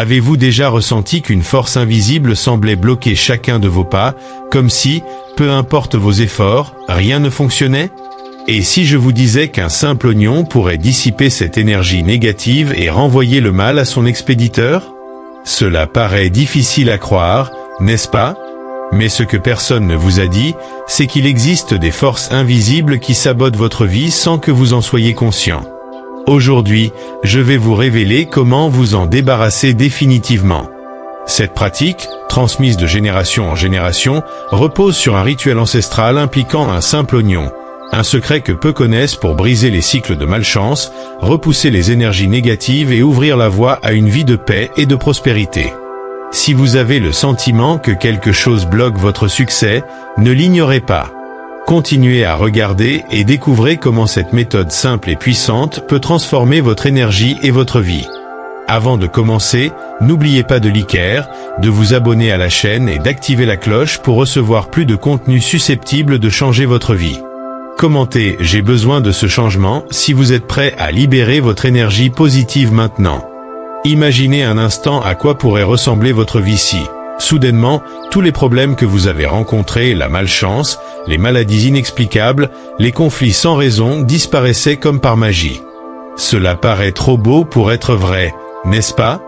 Avez-vous déjà ressenti qu'une force invisible semblait bloquer chacun de vos pas, comme si, peu importe vos efforts, rien ne fonctionnait? Et si je vous disais qu'un simple oignon pourrait dissiper cette énergie négative et renvoyer le mal à son expéditeur? Cela paraît difficile à croire, n'est-ce pas? Mais ce que personne ne vous a dit, c'est qu'il existe des forces invisibles qui sabotent votre vie sans que vous en soyez conscient. Aujourd'hui, je vais vous révéler comment vous en débarrasser définitivement. Cette pratique, transmise de génération en génération, repose sur un rituel ancestral impliquant un simple oignon. Un secret que peu connaissent pour briser les cycles de malchance, repousser les énergies négatives et ouvrir la voie à une vie de paix et de prospérité. Si vous avez le sentiment que quelque chose bloque votre succès, ne l'ignorez pas. Continuez à regarder et découvrez comment cette méthode simple et puissante peut transformer votre énergie et votre vie. Avant de commencer, n'oubliez pas de liker, de vous abonner à la chaîne et d'activer la cloche pour recevoir plus de contenu susceptible de changer votre vie. Commentez « J'ai besoin de ce changement » si vous êtes prêt à libérer votre énergie positive maintenant. Imaginez un instant à quoi pourrait ressembler votre vie si, soudainement, tous les problèmes que vous avez rencontrés, la malchance, les maladies inexplicables, les conflits sans raison disparaissaient comme par magie. Cela paraît trop beau pour être vrai, n'est-ce pas?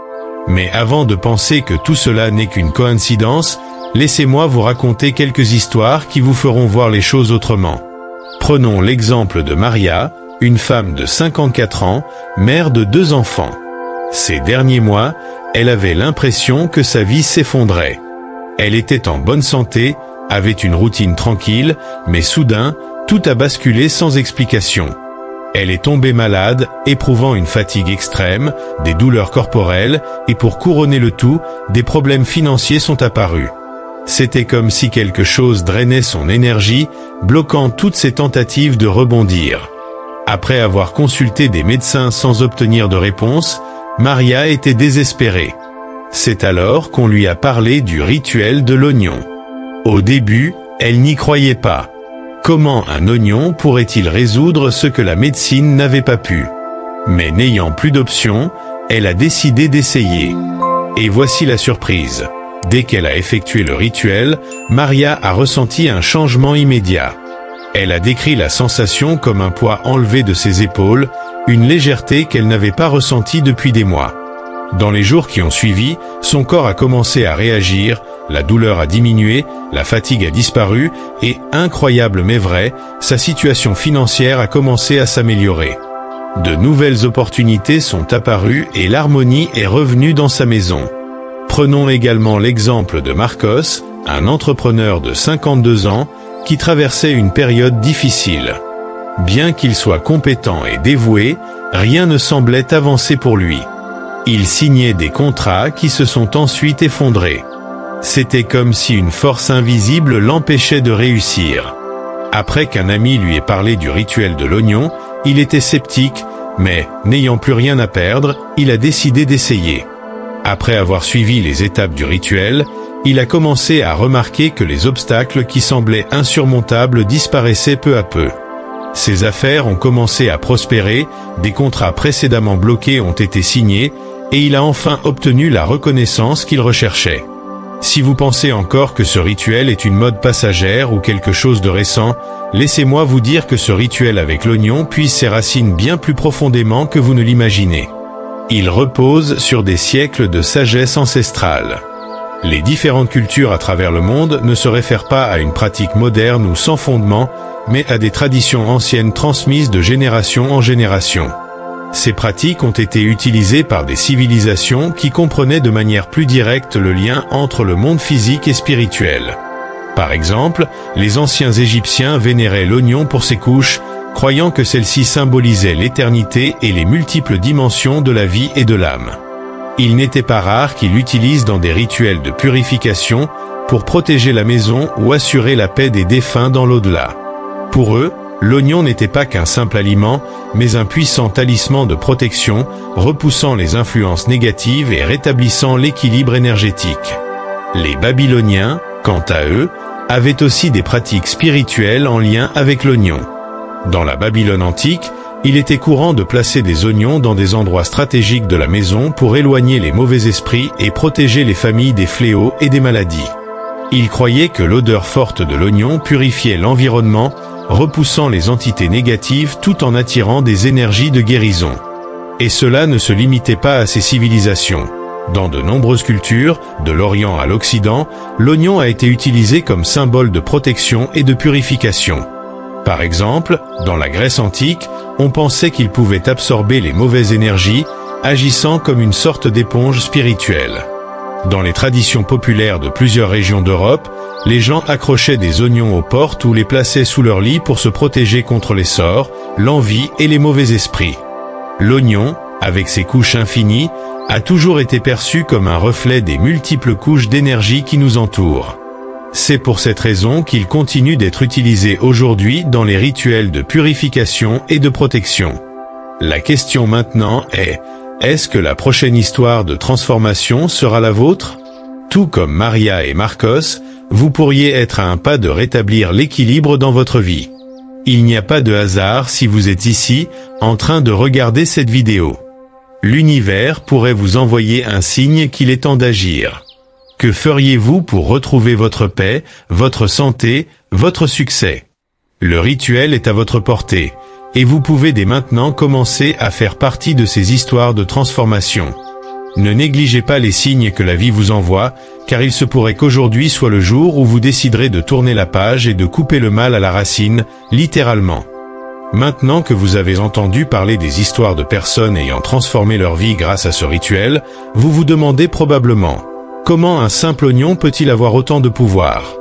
Mais avant de penser que tout cela n'est qu'une coïncidence, laissez-moi vous raconter quelques histoires qui vous feront voir les choses autrement. Prenons l'exemple de Maria, une femme de 54 ans, mère de 2 enfants. Ces derniers mois, elle avait l'impression que sa vie s'effondrait. Elle était en bonne santé, avait une routine tranquille, mais soudain, tout a basculé sans explication. Elle est tombée malade, éprouvant une fatigue extrême, des douleurs corporelles, et pour couronner le tout, des problèmes financiers sont apparus. C'était comme si quelque chose drainait son énergie, bloquant toutes ses tentatives de rebondir. Après avoir consulté des médecins sans obtenir de réponse, Maria était désespérée. C'est alors qu'on lui a parlé du rituel de l'oignon. Au début, elle n'y croyait pas. Comment un oignon pourrait-il résoudre ce que la médecine n'avait pas pu? Mais n'ayant plus d'options, elle a décidé d'essayer. Et voici la surprise. Dès qu'elle a effectué le rituel, Maria a ressenti un changement immédiat. Elle a décrit la sensation comme un poids enlevé de ses épaules, une légèreté qu'elle n'avait pas ressentie depuis des mois. Dans les jours qui ont suivi, son corps a commencé à réagir, la douleur a diminué, la fatigue a disparu et, incroyable mais vrai, sa situation financière a commencé à s'améliorer. De nouvelles opportunités sont apparues et l'harmonie est revenue dans sa maison. Prenons également l'exemple de Marcos, un entrepreneur de 52 ans, qui traversait une période difficile. Bien qu'il soit compétent et dévoué, rien ne semblait avancer pour lui. Il signait des contrats qui se sont ensuite effondrés. C'était comme si une force invisible l'empêchait de réussir. Après qu'un ami lui ait parlé du rituel de l'oignon, il était sceptique, mais, n'ayant plus rien à perdre, il a décidé d'essayer. Après avoir suivi les étapes du rituel, il a commencé à remarquer que les obstacles qui semblaient insurmontables disparaissaient peu à peu. Ses affaires ont commencé à prospérer, des contrats précédemment bloqués ont été signés, et il a enfin obtenu la reconnaissance qu'il recherchait. Si vous pensez encore que ce rituel est une mode passagère ou quelque chose de récent, laissez-moi vous dire que ce rituel avec l'oignon puise ses racines bien plus profondément que vous ne l'imaginez. Il repose sur des siècles de sagesse ancestrale. Les différentes cultures à travers le monde ne se réfèrent pas à une pratique moderne ou sans fondement, mais à des traditions anciennes transmises de génération en génération. Ces pratiques ont été utilisées par des civilisations qui comprenaient de manière plus directe le lien entre le monde physique et spirituel. Par exemple, les anciens Égyptiens vénéraient l'oignon pour ses couches, croyant que celle-ci symbolisait l'éternité et les multiples dimensions de la vie et de l'âme. Il n'était pas rare qu'ils l'utilisent dans des rituels de purification pour protéger la maison ou assurer la paix des défunts dans l'au-delà. Pour eux, l'oignon n'était pas qu'un simple aliment, mais un puissant talisman de protection, repoussant les influences négatives et rétablissant l'équilibre énergétique. Les Babyloniens, quant à eux, avaient aussi des pratiques spirituelles en lien avec l'oignon. Dans la Babylone antique, Il était courant de placer des oignons dans des endroits stratégiques de la maison pour éloigner les mauvais esprits et protéger les familles des fléaux et des maladies. Il croyait que l'odeur forte de l'oignon purifiait l'environnement, repoussant les entités négatives tout en attirant des énergies de guérison. Et cela ne se limitait pas à ces civilisations. Dans de nombreuses cultures, de l'Orient à l'Occident, l'oignon a été utilisé comme symbole de protection et de purification. Par exemple, dans la Grèce antique, on pensait qu'il pouvait absorber les mauvaises énergies, agissant comme une sorte d'éponge spirituelle. Dans les traditions populaires de plusieurs régions d'Europe, les gens accrochaient des oignons aux portes ou les plaçaient sous leur lit pour se protéger contre les sorts, l'envie et les mauvais esprits. L'oignon, avec ses couches infinies, a toujours été perçu comme un reflet des multiples couches d'énergie qui nous entourent. C'est pour cette raison qu'il continue d'être utilisé aujourd'hui dans les rituels de purification et de protection. La question maintenant est, est-ce que la prochaine histoire de transformation sera la vôtre? Tout comme Maria et Marcos, vous pourriez être à un pas de rétablir l'équilibre dans votre vie. Il n'y a pas de hasard si vous êtes ici, en train de regarder cette vidéo. L'univers pourrait vous envoyer un signe qu'il est temps d'agir. Que feriez-vous pour retrouver votre paix, votre santé, votre succès? Le rituel est à votre portée, et vous pouvez dès maintenant commencer à faire partie de ces histoires de transformation. Ne négligez pas les signes que la vie vous envoie, car il se pourrait qu'aujourd'hui soit le jour où vous déciderez de tourner la page et de couper le mal à la racine, littéralement. Maintenant que vous avez entendu parler des histoires de personnes ayant transformé leur vie grâce à ce rituel, vous vous demandez probablement: comment un simple oignon peut-il avoir autant de pouvoir?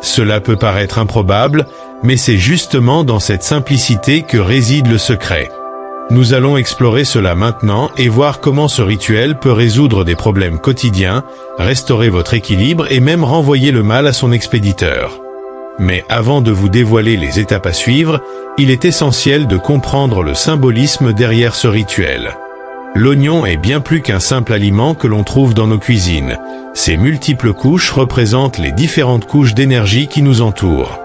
Cela peut paraître improbable, mais c'est justement dans cette simplicité que réside le secret. Nous allons explorer cela maintenant et voir comment ce rituel peut résoudre des problèmes quotidiens, restaurer votre équilibre et même renvoyer le mal à son expéditeur. Mais avant de vous dévoiler les étapes à suivre, il est essentiel de comprendre le symbolisme derrière ce rituel. L'oignon est bien plus qu'un simple aliment que l'on trouve dans nos cuisines. Ces multiples couches représentent les différentes couches d'énergie qui nous entourent.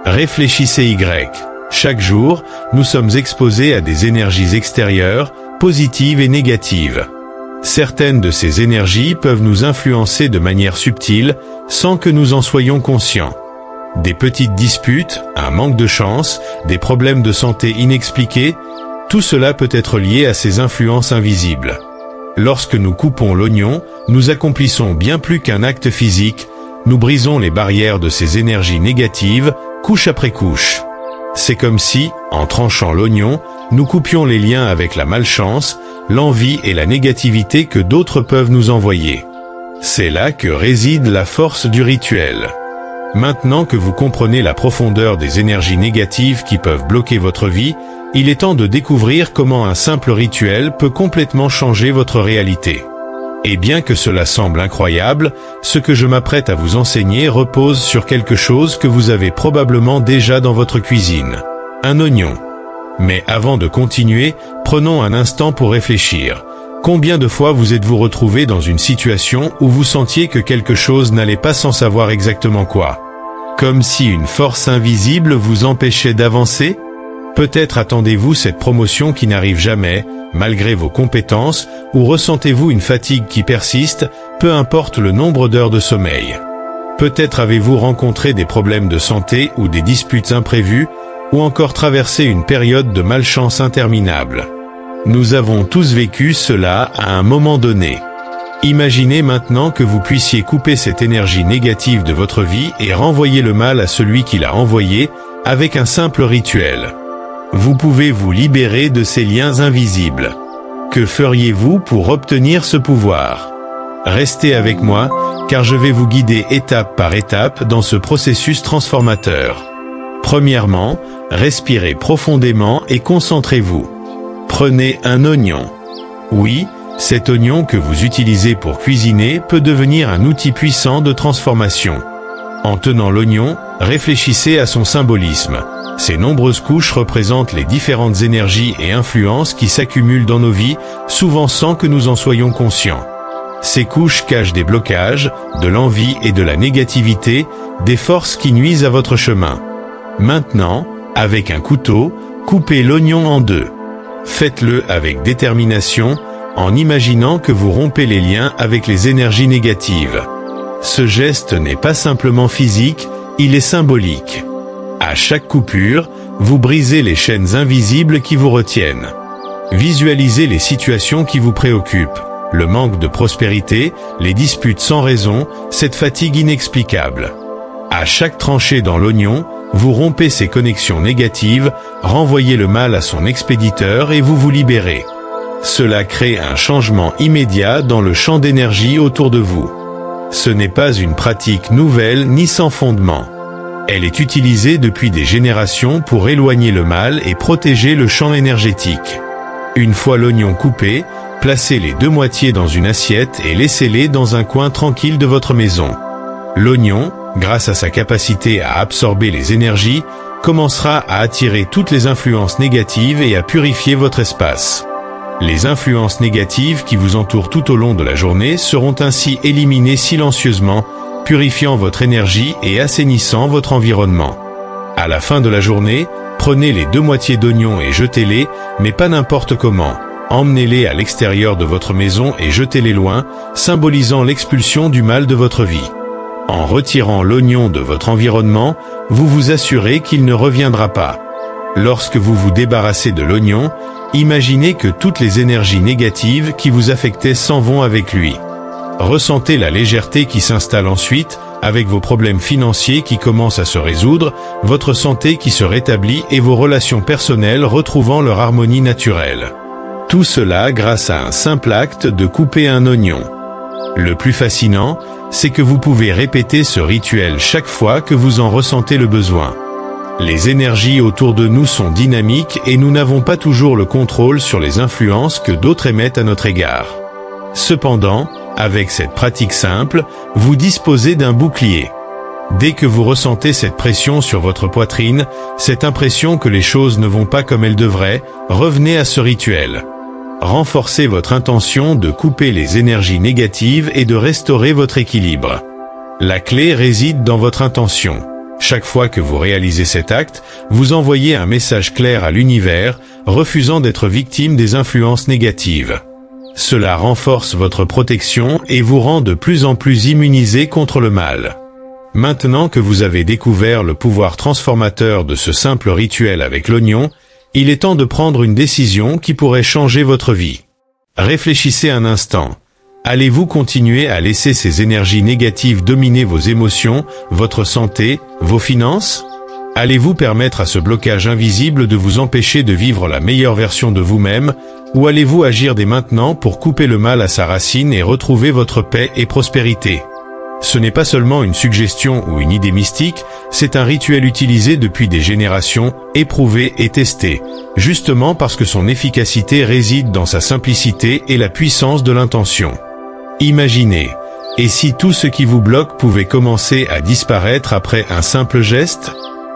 Réfléchissez Y. Chaque jour, nous sommes exposés à des énergies extérieures, positives et négatives. Certaines de ces énergies peuvent nous influencer de manière subtile, sans que nous en soyons conscients. Des petites disputes, un manque de chance, des problèmes de santé inexpliqués, tout cela peut être lié à ces influences invisibles. Lorsque nous coupons l'oignon, nous accomplissons bien plus qu'un acte physique, nous brisons les barrières de ces énergies négatives, couche après couche. C'est comme si, en tranchant l'oignon, nous coupions les liens avec la malchance, l'envie et la négativité que d'autres peuvent nous envoyer. C'est là que réside la force du rituel. Maintenant que vous comprenez la profondeur des énergies négatives qui peuvent bloquer votre vie, il est temps de découvrir comment un simple rituel peut complètement changer votre réalité. Et bien que cela semble incroyable, ce que je m'apprête à vous enseigner repose sur quelque chose que vous avez probablement déjà dans votre cuisine. Un oignon. Mais avant de continuer, prenons un instant pour réfléchir. Combien de fois vous êtes-vous retrouvé dans une situation où vous sentiez que quelque chose n'allait pas sans savoir exactement quoi? Comme si une force invisible vous empêchait d'avancer? Peut-être attendez-vous cette promotion qui n'arrive jamais, malgré vos compétences, ou ressentez-vous une fatigue qui persiste, peu importe le nombre d'heures de sommeil. Peut-être avez-vous rencontré des problèmes de santé ou des disputes imprévues, ou encore traversé une période de malchance interminable. Nous avons tous vécu cela à un moment donné. Imaginez maintenant que vous puissiez couper cette énergie négative de votre vie et renvoyer le mal à celui qui l'a envoyé, avec un simple rituel. Vous pouvez vous libérer de ces liens invisibles. Que feriez-vous pour obtenir ce pouvoir? Restez avec moi, car je vais vous guider étape par étape dans ce processus transformateur. Premièrement, respirez profondément et concentrez-vous. Prenez un oignon. Oui, cet oignon que vous utilisez pour cuisiner peut devenir un outil puissant de transformation. En tenant l'oignon, réfléchissez à son symbolisme. Ces nombreuses couches représentent les différentes énergies et influences qui s'accumulent dans nos vies, souvent sans que nous en soyons conscients. Ces couches cachent des blocages, de l'envie et de la négativité, des forces qui nuisent à votre chemin. Maintenant, avec un couteau, coupez l'oignon en deux. Faites-le avec détermination, en imaginant que vous rompez les liens avec les énergies négatives. Ce geste n'est pas simplement physique, il est symbolique. À chaque coupure, vous brisez les chaînes invisibles qui vous retiennent. Visualisez les situations qui vous préoccupent, le manque de prospérité, les disputes sans raison, cette fatigue inexplicable. À chaque tranchée dans l'oignon, vous rompez ces connexions négatives, renvoyez le mal à son expéditeur et vous vous libérez. Cela crée un changement immédiat dans le champ d'énergie autour de vous. Ce n'est pas une pratique nouvelle ni sans fondement. Elle est utilisée depuis des générations pour éloigner le mal et protéger le champ énergétique. Une fois l'oignon coupé, placez les deux moitiés dans une assiette et laissez-les dans un coin tranquille de votre maison. L'oignon, grâce à sa capacité à absorber les énergies, commencera à attirer toutes les influences négatives et à purifier votre espace. Les influences négatives qui vous entourent tout au long de la journée seront ainsi éliminées silencieusement, purifiant votre énergie et assainissant votre environnement. À la fin de la journée, prenez les deux moitiés d'oignons et jetez-les, mais pas n'importe comment. Emmenez-les à l'extérieur de votre maison et jetez-les loin, symbolisant l'expulsion du mal de votre vie. En retirant l'oignon de votre environnement, vous vous assurez qu'il ne reviendra pas. Lorsque vous vous débarrassez de l'oignon, imaginez que toutes les énergies négatives qui vous affectaient s'en vont avec lui. Ressentez la légèreté qui s'installe ensuite, avec vos problèmes financiers qui commencent à se résoudre, votre santé qui se rétablit et vos relations personnelles retrouvant leur harmonie naturelle. Tout cela grâce à un simple acte de couper un oignon. Le plus fascinant, c'est que vous pouvez répéter ce rituel chaque fois que vous en ressentez le besoin. Les énergies autour de nous sont dynamiques et nous n'avons pas toujours le contrôle sur les influences que d'autres émettent à notre égard. Cependant, avec cette pratique simple, vous disposez d'un bouclier. Dès que vous ressentez cette pression sur votre poitrine, cette impression que les choses ne vont pas comme elles devraient, revenez à ce rituel. Renforcez votre intention de couper les énergies négatives et de restaurer votre équilibre. La clé réside dans votre intention. Chaque fois que vous réalisez cet acte, vous envoyez un message clair à l'univers, refusant d'être victime des influences négatives. Cela renforce votre protection et vous rend de plus en plus immunisé contre le mal. Maintenant que vous avez découvert le pouvoir transformateur de ce simple rituel avec l'oignon, il est temps de prendre une décision qui pourrait changer votre vie. Réfléchissez un instant. Allez-vous continuer à laisser ces énergies négatives dominer vos émotions, votre santé, vos finances? Allez-vous permettre à ce blocage invisible de vous empêcher de vivre la meilleure version de vous-même, ou allez-vous agir dès maintenant pour couper le mal à sa racine et retrouver votre paix et prospérité? Ce n'est pas seulement une suggestion ou une idée mystique, c'est un rituel utilisé depuis des générations, éprouvé et testé, justement parce que son efficacité réside dans sa simplicité et la puissance de l'intention. Imaginez, et si tout ce qui vous bloque pouvait commencer à disparaître après un simple geste?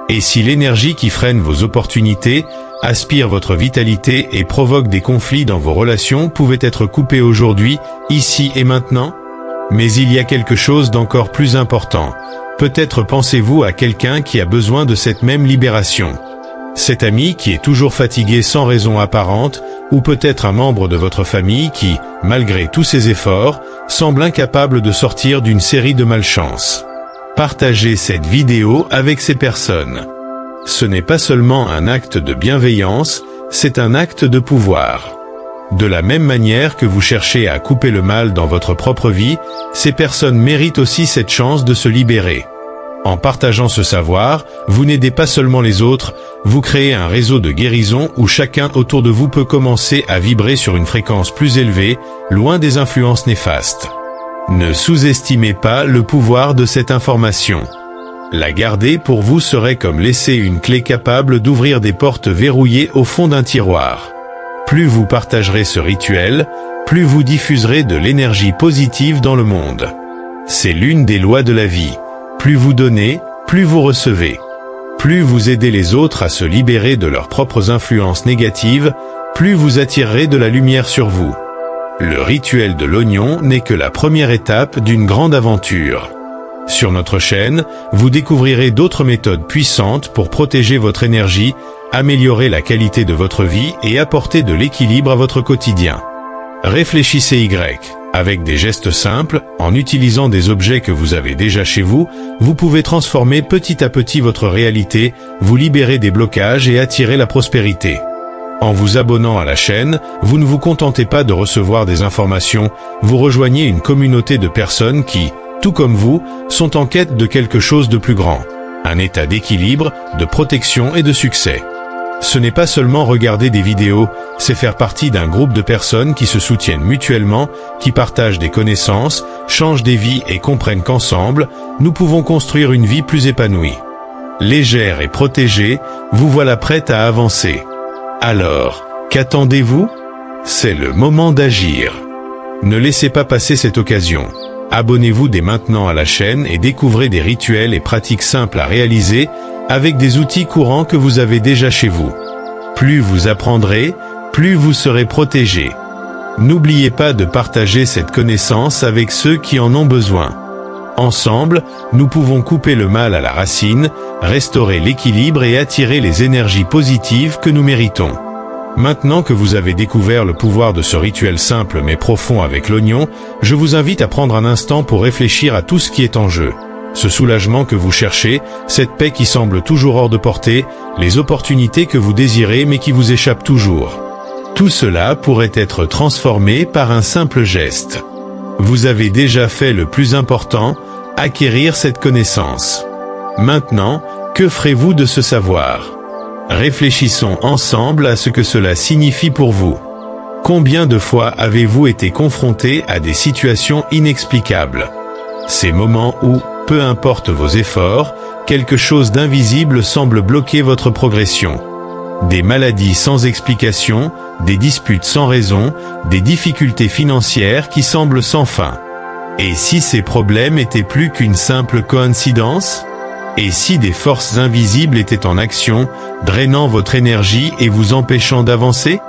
Et si l'énergie qui freine vos opportunités, aspire votre vitalité et provoque des conflits dans vos relations pouvait être coupée aujourd'hui, ici et maintenant? Mais il y a quelque chose d'encore plus important. Peut-être pensez-vous à quelqu'un qui a besoin de cette même libération. Cet ami qui est toujours fatigué sans raison apparente, ou peut-être un membre de votre famille qui, malgré tous ses efforts, semble incapable de sortir d'une série de malchances. Partagez cette vidéo avec ces personnes. Ce n'est pas seulement un acte de bienveillance, c'est un acte de pouvoir. De la même manière que vous cherchez à couper le mal dans votre propre vie, ces personnes méritent aussi cette chance de se libérer. En partageant ce savoir, vous n'aidez pas seulement les autres, vous créez un réseau de guérison où chacun autour de vous peut commencer à vibrer sur une fréquence plus élevée, loin des influences néfastes. Ne sous-estimez pas le pouvoir de cette information. La garder pour vous serait comme laisser une clé capable d'ouvrir des portes verrouillées au fond d'un tiroir. Plus vous partagerez ce rituel, plus vous diffuserez de l'énergie positive dans le monde. C'est l'une des lois de la vie. Plus vous donnez, plus vous recevez. Plus vous aidez les autres à se libérer de leurs propres influences négatives, plus vous attirerez de la lumière sur vous. Le rituel de l'oignon n'est que la première étape d'une grande aventure. Sur notre chaîne, vous découvrirez d'autres méthodes puissantes pour protéger votre énergie, améliorer la qualité de votre vie et apporter de l'équilibre à votre quotidien. Réfléchissez Y. Avec des gestes simples, en utilisant des objets que vous avez déjà chez vous, vous pouvez transformer petit à petit votre réalité, vous libérer des blocages et attirer la prospérité. En vous abonnant à la chaîne, vous ne vous contentez pas de recevoir des informations, vous rejoignez une communauté de personnes qui, tout comme vous, sont en quête de quelque chose de plus grand. Un état d'équilibre, de protection et de succès. Ce n'est pas seulement regarder des vidéos, c'est faire partie d'un groupe de personnes qui se soutiennent mutuellement, qui partagent des connaissances, changent des vies et comprennent qu'ensemble, nous pouvons construire une vie plus épanouie. Légère et protégée, vous voilà prête à avancer. Alors, qu'attendez-vous? C'est le moment d'agir. Ne laissez pas passer cette occasion. Abonnez-vous dès maintenant à la chaîne et découvrez des rituels et pratiques simples à réaliser avec des outils courants que vous avez déjà chez vous. Plus vous apprendrez, plus vous serez protégé. N'oubliez pas de partager cette connaissance avec ceux qui en ont besoin. Ensemble, nous pouvons couper le mal à la racine, restaurer l'équilibre et attirer les énergies positives que nous méritons. Maintenant que vous avez découvert le pouvoir de ce rituel simple mais profond avec l'oignon, je vous invite à prendre un instant pour réfléchir à tout ce qui est en jeu. Ce soulagement que vous cherchez, cette paix qui semble toujours hors de portée, les opportunités que vous désirez mais qui vous échappent toujours. Tout cela pourrait être transformé par un simple geste. Vous avez déjà fait le plus important, acquérir cette connaissance. Maintenant, que ferez-vous de ce savoir? Réfléchissons ensemble à ce que cela signifie pour vous. Combien de fois avez-vous été confronté à des situations inexplicables? Ces moments où, peu importe vos efforts, quelque chose d'invisible semble bloquer votre progression. Des maladies sans explication, des disputes sans raison, des difficultés financières qui semblent sans fin. Et si ces problèmes étaient plus qu'une simple coïncidence? Et si des forces invisibles étaient en action, drainant votre énergie et vous empêchant d'avancer?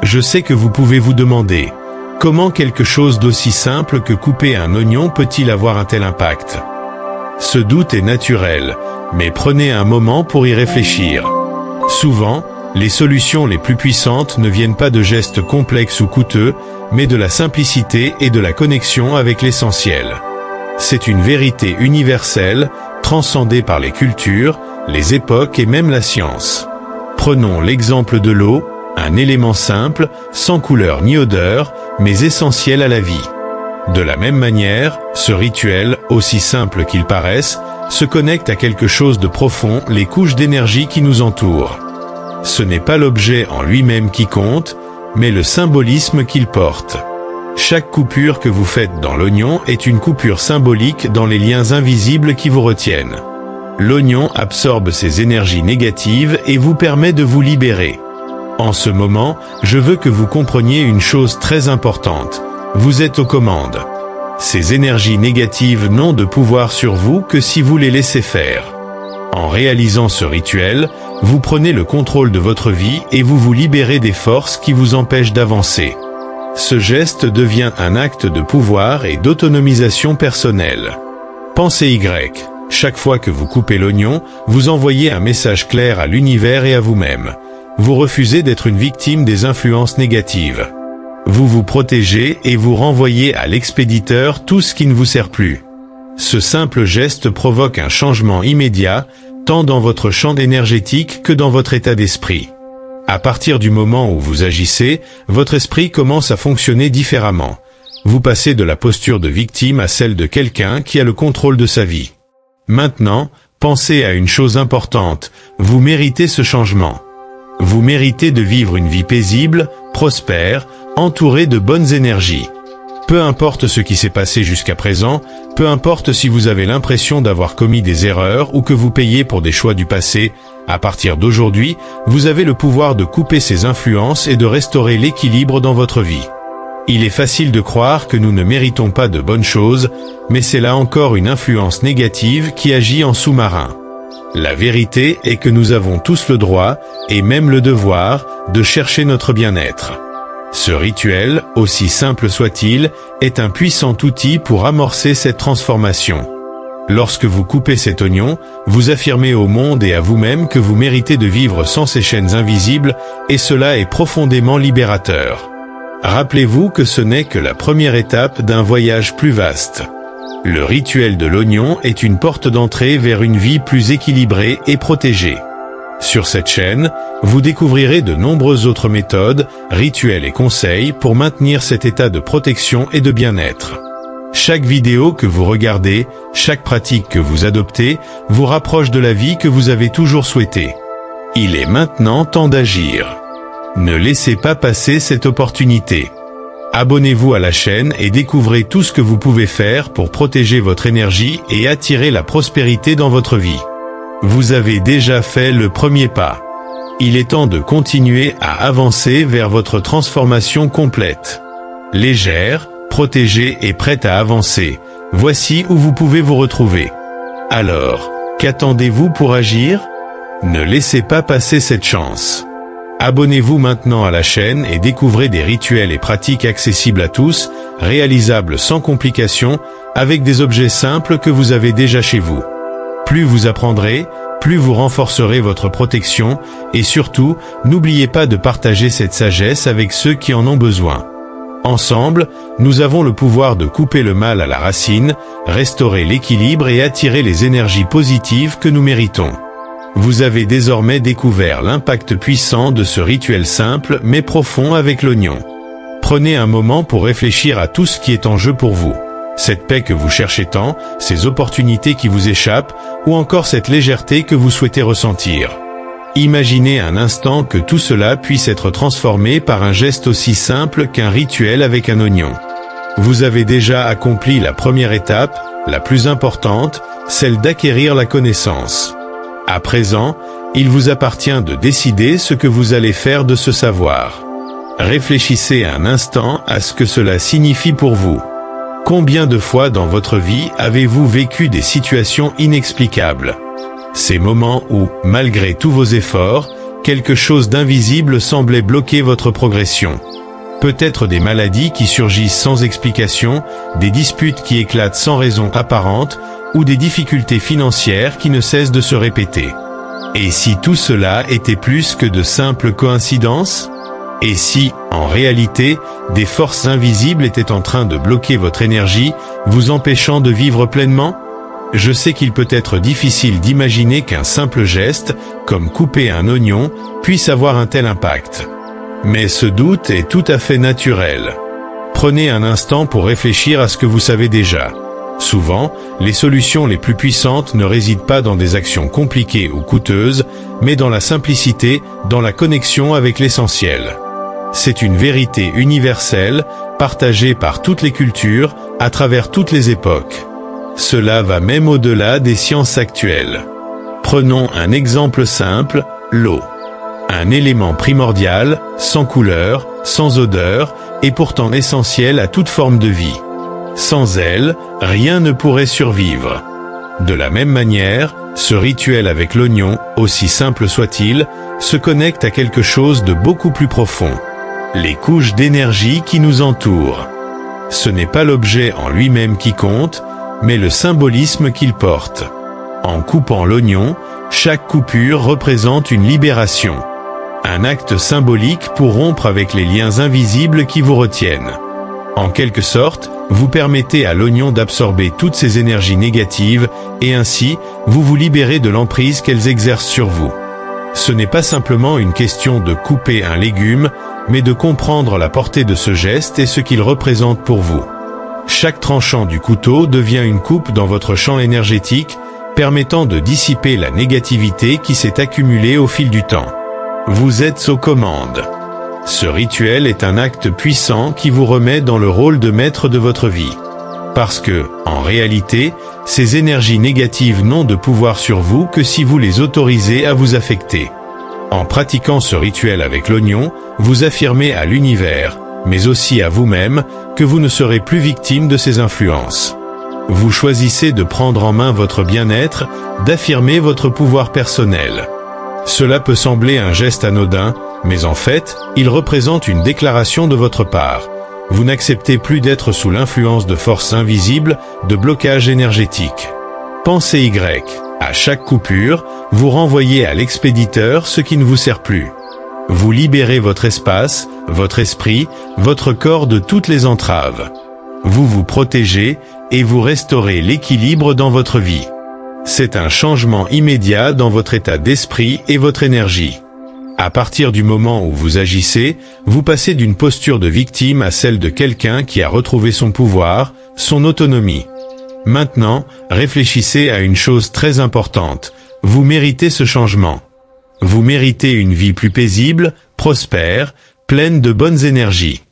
Je sais que vous pouvez vous demander, comment quelque chose d'aussi simple que couper un oignon peut-il avoir un tel impact? Ce doute est naturel, mais prenez un moment pour y réfléchir. Souvent, les solutions les plus puissantes ne viennent pas de gestes complexes ou coûteux, mais de la simplicité et de la connexion avec l'essentiel. C'est une vérité universelle, transcendée par les cultures, les époques et même la science. Prenons l'exemple de l'eau, un élément simple, sans couleur ni odeur, mais essentiel à la vie. De la même manière, ce rituel, aussi simple qu'il paraisse, se connecte à quelque chose de profond, les couches d'énergie qui nous entourent. Ce n'est pas l'objet en lui-même qui compte, mais le symbolisme qu'il porte. Chaque coupure que vous faites dans l'oignon est une coupure symbolique dans les liens invisibles qui vous retiennent. L'oignon absorbe ces énergies négatives et vous permet de vous libérer. En ce moment, je veux que vous compreniez une chose très importante. Vous êtes aux commandes. Ces énergies négatives n'ont de pouvoir sur vous que si vous les laissez faire. En réalisant ce rituel, vous prenez le contrôle de votre vie et vous vous libérez des forces qui vous empêchent d'avancer. Ce geste devient un acte de pouvoir et d'autonomisation personnelle. Pensez Y. Chaque fois que vous coupez l'oignon, vous envoyez un message clair à l'univers et à vous-même. Vous refusez d'être une victime des influences négatives. Vous vous protégez et vous renvoyez à l'expéditeur tout ce qui ne vous sert plus. Ce simple geste provoque un changement immédiat, tant dans votre champ énergétique que dans votre état d'esprit. À partir du moment où vous agissez, votre esprit commence à fonctionner différemment. Vous passez de la posture de victime à celle de quelqu'un qui a le contrôle de sa vie. Maintenant, pensez à une chose importante, vous méritez ce changement. Vous méritez de vivre une vie paisible, prospère, entourée de bonnes énergies. Peu importe ce qui s'est passé jusqu'à présent, peu importe si vous avez l'impression d'avoir commis des erreurs ou que vous payez pour des choix du passé, à partir d'aujourd'hui, vous avez le pouvoir de couper ces influences et de restaurer l'équilibre dans votre vie. Il est facile de croire que nous ne méritons pas de bonnes choses, mais c'est là encore une influence négative qui agit en sous-marin. La vérité est que nous avons tous le droit, et même le devoir, de chercher notre bien-être. Ce rituel, aussi simple soit-il, est un puissant outil pour amorcer cette transformation. Lorsque vous coupez cet oignon, vous affirmez au monde et à vous-même que vous méritez de vivre sans ces chaînes invisibles, et cela est profondément libérateur. Rappelez-vous que ce n'est que la première étape d'un voyage plus vaste. Le rituel de l'oignon est une porte d'entrée vers une vie plus équilibrée et protégée. Sur cette chaîne, vous découvrirez de nombreuses autres méthodes, rituels et conseils pour maintenir cet état de protection et de bien-être. Chaque vidéo que vous regardez, chaque pratique que vous adoptez, vous rapproche de la vie que vous avez toujours souhaitée. Il est maintenant temps d'agir. Ne laissez pas passer cette opportunité. Abonnez-vous à la chaîne et découvrez tout ce que vous pouvez faire pour protéger votre énergie et attirer la prospérité dans votre vie. Vous avez déjà fait le premier pas. Il est temps de continuer à avancer vers votre transformation complète. Légère, protégée et prête à avancer, voici où vous pouvez vous retrouver. Alors, qu'attendez-vous pour agir? Ne laissez pas passer cette chance. Abonnez-vous maintenant à la chaîne et découvrez des rituels et pratiques accessibles à tous, réalisables sans complications, avec des objets simples que vous avez déjà chez vous. Plus vous apprendrez, plus vous renforcerez votre protection, et surtout, n'oubliez pas de partager cette sagesse avec ceux qui en ont besoin. Ensemble, nous avons le pouvoir de couper le mal à la racine, restaurer l'équilibre et attirer les énergies positives que nous méritons. Vous avez désormais découvert l'impact puissant de ce rituel simple mais profond avec l'oignon. Prenez un moment pour réfléchir à tout ce qui est en jeu pour vous. Cette paix que vous cherchez tant, ces opportunités qui vous échappent, ou encore cette légèreté que vous souhaitez ressentir. Imaginez un instant que tout cela puisse être transformé par un geste aussi simple qu'un rituel avec un oignon. Vous avez déjà accompli la première étape, la plus importante, celle d'acquérir la connaissance. À présent, il vous appartient de décider ce que vous allez faire de ce savoir. Réfléchissez un instant à ce que cela signifie pour vous. Combien de fois dans votre vie avez-vous vécu des situations inexplicables? Ces moments où, malgré tous vos efforts, quelque chose d'invisible semblait bloquer votre progression. Peut-être des maladies qui surgissent sans explication, des disputes qui éclatent sans raison apparente, ou des difficultés financières qui ne cessent de se répéter. Et si tout cela était plus que de simples coïncidences? Et si, en réalité, des forces invisibles étaient en train de bloquer votre énergie, vous empêchant de vivre pleinement? Je sais qu'il peut être difficile d'imaginer qu'un simple geste, comme couper un oignon, puisse avoir un tel impact. Mais ce doute est tout à fait naturel. Prenez un instant pour réfléchir à ce que vous savez déjà. Souvent, les solutions les plus puissantes ne résident pas dans des actions compliquées ou coûteuses, mais dans la simplicité, dans la connexion avec l'essentiel. C'est une vérité universelle, partagée par toutes les cultures, à travers toutes les époques. Cela va même au-delà des sciences actuelles. Prenons un exemple simple, l'eau. Un élément primordial, sans couleur, sans odeur, et pourtant essentiel à toute forme de vie. Sans elle, rien ne pourrait survivre. De la même manière, ce rituel avec l'oignon, aussi simple soit-il, se connecte à quelque chose de beaucoup plus profond. Les couches d'énergie qui nous entourent. Ce n'est pas l'objet en lui-même qui compte, mais le symbolisme qu'il porte. En coupant l'oignon, chaque coupure représente une libération. Un acte symbolique pour rompre avec les liens invisibles qui vous retiennent. En quelque sorte, vous permettez à l'oignon d'absorber toutes ces énergies négatives, et ainsi, vous vous libérez de l'emprise qu'elles exercent sur vous. Ce n'est pas simplement une question de couper un légume, mais de comprendre la portée de ce geste et ce qu'il représente pour vous. Chaque tranchant du couteau devient une coupe dans votre champ énergétique, permettant de dissiper la négativité qui s'est accumulée au fil du temps. Vous êtes aux commandes. Ce rituel est un acte puissant qui vous remet dans le rôle de maître de votre vie. Parce que, en réalité, ces énergies négatives n'ont de pouvoir sur vous que si vous les autorisez à vous affecter. En pratiquant ce rituel avec l'oignon, vous affirmez à l'univers, mais aussi à vous-même, que vous ne serez plus victime de ces influences. Vous choisissez de prendre en main votre bien-être, d'affirmer votre pouvoir personnel. Cela peut sembler un geste anodin, mais en fait, il représente une déclaration de votre part. Vous n'acceptez plus d'être sous l'influence de forces invisibles, de blocages énergétiques. Pensée Y. À chaque coupure, vous renvoyez à l'expéditeur ce qui ne vous sert plus. Vous libérez votre espace, votre esprit, votre corps de toutes les entraves. Vous vous protégez et vous restaurez l'équilibre dans votre vie. C'est un changement immédiat dans votre état d'esprit et votre énergie. À partir du moment où vous agissez, vous passez d'une posture de victime à celle de quelqu'un qui a retrouvé son pouvoir, son autonomie. Maintenant, réfléchissez à une chose très importante. Vous méritez ce changement. Vous méritez une vie plus paisible, prospère, pleine de bonnes énergies.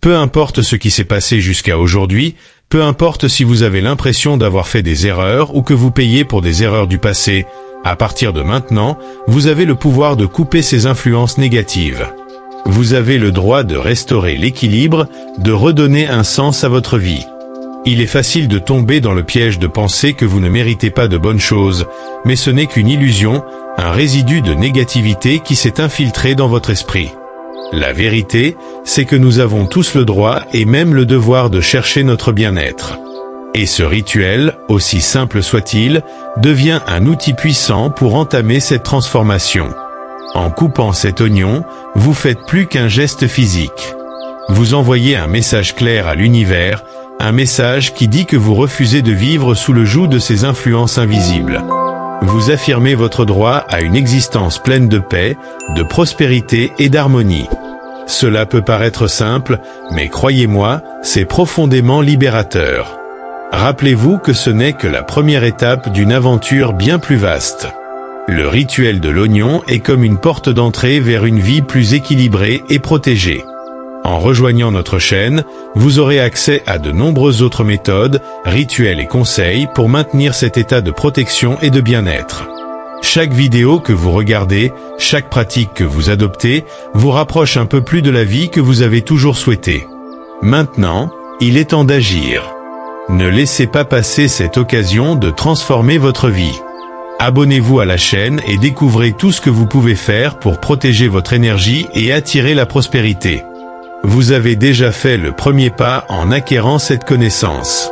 Peu importe ce qui s'est passé jusqu'à aujourd'hui, peu importe si vous avez l'impression d'avoir fait des erreurs ou que vous payez pour des erreurs du passé, à partir de maintenant, vous avez le pouvoir de couper ces influences négatives. Vous avez le droit de restaurer l'équilibre, de redonner un sens à votre vie. Il est facile de tomber dans le piège de penser que vous ne méritez pas de bonnes choses, mais ce n'est qu'une illusion, un résidu de négativité qui s'est infiltré dans votre esprit. La vérité, c'est que nous avons tous le droit et même le devoir de chercher notre bien-être. Et ce rituel, aussi simple soit-il, devient un outil puissant pour entamer cette transformation. En coupant cet oignon, vous faites plus qu'un geste physique. Vous envoyez un message clair à l'univers, un message qui dit que vous refusez de vivre sous le joug de ces influences invisibles. Vous affirmez votre droit à une existence pleine de paix, de prospérité et d'harmonie. Cela peut paraître simple, mais croyez-moi, c'est profondément libérateur. Rappelez-vous que ce n'est que la première étape d'une aventure bien plus vaste. Le rituel de l'oignon est comme une porte d'entrée vers une vie plus équilibrée et protégée. En rejoignant notre chaîne, vous aurez accès à de nombreuses autres méthodes, rituels et conseils pour maintenir cet état de protection et de bien-être. Chaque vidéo que vous regardez, chaque pratique que vous adoptez, vous rapproche un peu plus de la vie que vous avez toujours souhaitée. Maintenant, il est temps d'agir. Ne laissez pas passer cette occasion de transformer votre vie. Abonnez-vous à la chaîne et découvrez tout ce que vous pouvez faire pour protéger votre énergie et attirer la prospérité. Vous avez déjà fait le premier pas en acquérant cette connaissance.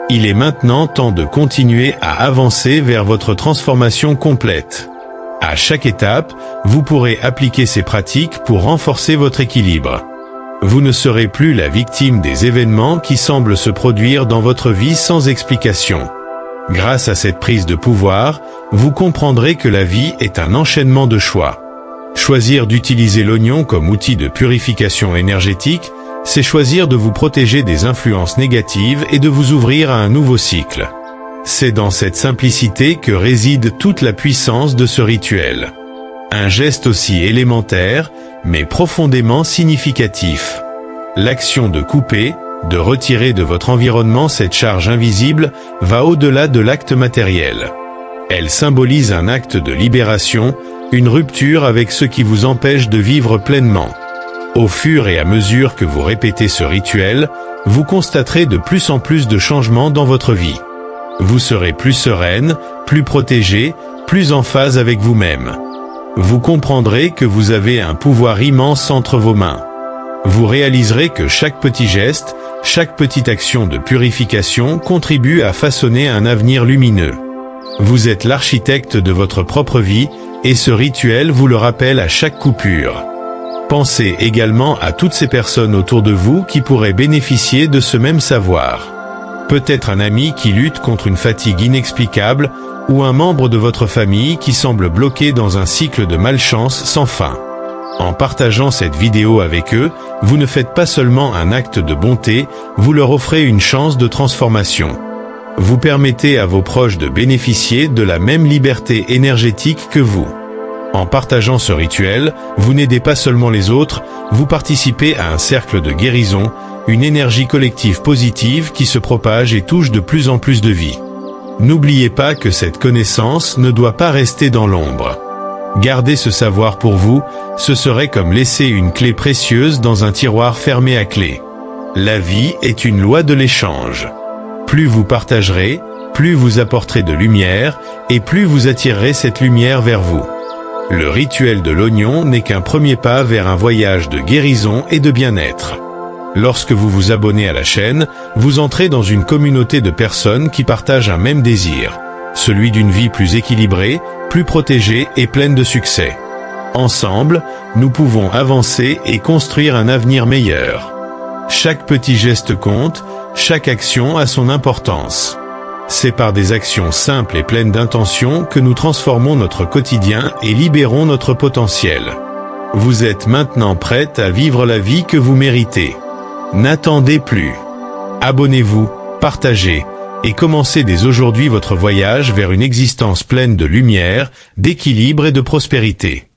Il est maintenant temps de continuer à avancer vers votre transformation complète. À chaque étape, vous pourrez appliquer ces pratiques pour renforcer votre équilibre. Vous ne serez plus la victime des événements qui semblent se produire dans votre vie sans explication. Grâce à cette prise de pouvoir, vous comprendrez que la vie est un enchaînement de choix. Choisir d'utiliser l'oignon comme outil de purification énergétique, c'est choisir de vous protéger des influences négatives et de vous ouvrir à un nouveau cycle. C'est dans cette simplicité que réside toute la puissance de ce rituel. Un geste aussi élémentaire, mais profondément significatif. L'action de couper, de retirer de votre environnement cette charge invisible, va au-delà de l'acte matériel. Elle symbolise un acte de libération, une rupture avec ce qui vous empêche de vivre pleinement. Au fur et à mesure que vous répétez ce rituel, vous constaterez de plus en plus de changements dans votre vie. Vous serez plus sereine, plus protégée, plus en phase avec vous-même. Vous comprendrez que vous avez un pouvoir immense entre vos mains. Vous réaliserez que chaque petit geste, chaque petite action de purification contribue à façonner un avenir lumineux. Vous êtes l'architecte de votre propre vie, et ce rituel vous le rappelle à chaque coupure. Pensez également à toutes ces personnes autour de vous qui pourraient bénéficier de ce même savoir. Peut-être un ami qui lutte contre une fatigue inexplicable, ou un membre de votre famille qui semble bloqué dans un cycle de malchance sans fin. En partageant cette vidéo avec eux, vous ne faites pas seulement un acte de bonté, vous leur offrez une chance de transformation. Vous permettez à vos proches de bénéficier de la même liberté énergétique que vous. En partageant ce rituel, vous n'aidez pas seulement les autres, vous participez à un cercle de guérison, une énergie collective positive qui se propage et touche de plus en plus de vies. N'oubliez pas que cette connaissance ne doit pas rester dans l'ombre. Garder ce savoir pour vous, ce serait comme laisser une clé précieuse dans un tiroir fermé à clé. La vie est une loi de l'échange. Plus vous partagerez, plus vous apporterez de lumière, et plus vous attirerez cette lumière vers vous. Le rituel de l'oignon n'est qu'un premier pas vers un voyage de guérison et de bien-être. Lorsque vous vous abonnez à la chaîne, vous entrez dans une communauté de personnes qui partagent un même désir. celui d'une vie plus équilibrée, plus protégée et pleine de succès. Ensemble, nous pouvons avancer et construire un avenir meilleur. Chaque petit geste compte, chaque action a son importance. C'est par des actions simples et pleines d'intention que nous transformons notre quotidien et libérons notre potentiel. Vous êtes maintenant prête à vivre la vie que vous méritez. N'attendez plus. Abonnez-vous, partagez, et commencez dès aujourd'hui votre voyage vers une existence pleine de lumière, d'équilibre et de prospérité.